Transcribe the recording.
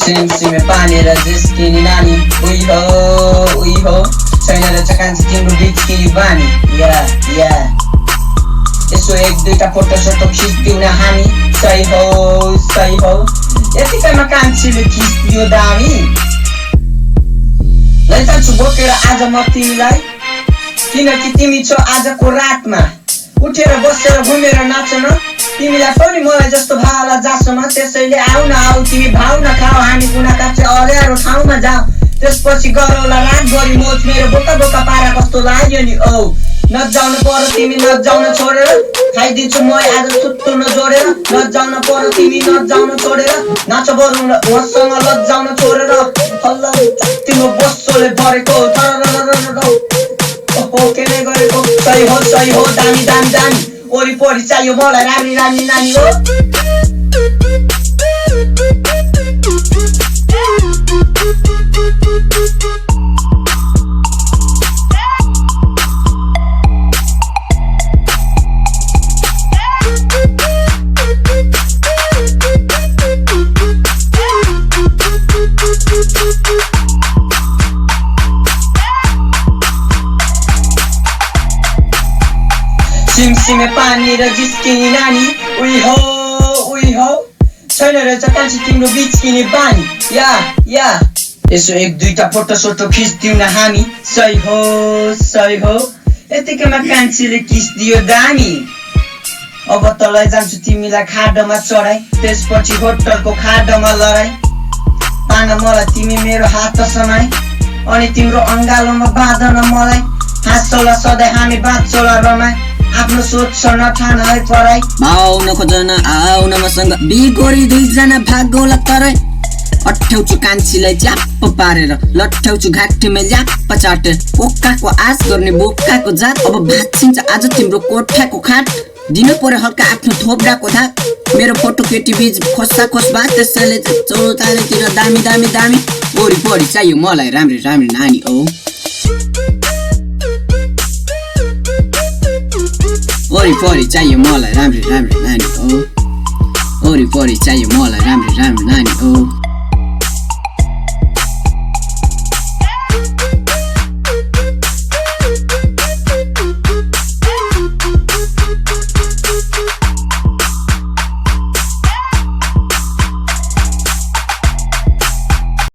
सिमसिमे पानी र जिस्किने नानी उही हो छैन रहेछ कान्छी तिम्रो बिचकिनी बानी या यसो एक दुईटा फोटो सोटो खिच्दिउँ न हामी सही हो यतिकैमा कान्छीले खिच्दियो दामी लैजान्छु बोकेर आज म तिमीलाई किनकि तिमी छौ आजको रातमा उठेर बसेर घुमेर नाच्न तिमीलाई पनि मलाई जस्तो भाला जासो न त्यसैले आउ न तिमी भाउ न खाऊ हामी कुना काप्चे अँध्यारो ठाउँमा जाऊ त्यसपछि गरौला रातभरि मोज मेरो बोका बोका पारा कस्तो लाग्यो नि औ नजाउन पर्यो तिमी नजाउन छोडेर खाइदिन्छु म आज सुत्तु नजोडेर नजाउन पर्यो तिमी नजाउन छोडेर नाच बरु मसँग लजाउन छोडेर हल्ला तिम्रो बस्सोले भरेको ओहो केले गरेको सही हो दामी वरिपरि चाहियो मलाई राम्री नानी हो सिमसिमे पानी र जिस्किने नानी उही हो छैन रहेछ कान्छी तिम्रो बिचकिने बानी या यसो एक दुईटा फोटो सोटो खिच्दिउँ न हामी सही हो यतिकैमा कान्छीले खिच्दियो दामी अब त लैजान्छु तिमीलाई खाडोमा चढाइ त्यसपछि होटलको खाडोमा लडाइ पान मलाई तिमी मेरो हात समाई अनि तिम्रो अङ्गालोमा बाँधन मलाई हाँसौला सधैँ हामी बाँच्छौला रमाई आफ्नो सोच नठान है पराई आउन खोजन आउन मसँग बिगोरी दुईजना भागौला तरै अठ्याउँछु कान्छीलाई च्याप्प पारेर लट्ठ्याउँछु घाँटीमा ल्याप्प चाटेर पोकाको आश गर्ने बोकाको जात अब भाँचिन्छ आज तिम्रो कोठाको खाट दिनु पर्यो हल्का आफ्नो थोप्राको धाक मेरो फोटो केटी बीच खोस्सा खोस्बा त्यसैले चौतारीतिर दामी वरिपरि चाहियो मलाई राम्री नानी औ वरिपरि चाहियो मलाई राम्री नानी औ वरिपरि चाहियो मलाई राम्री नानी औ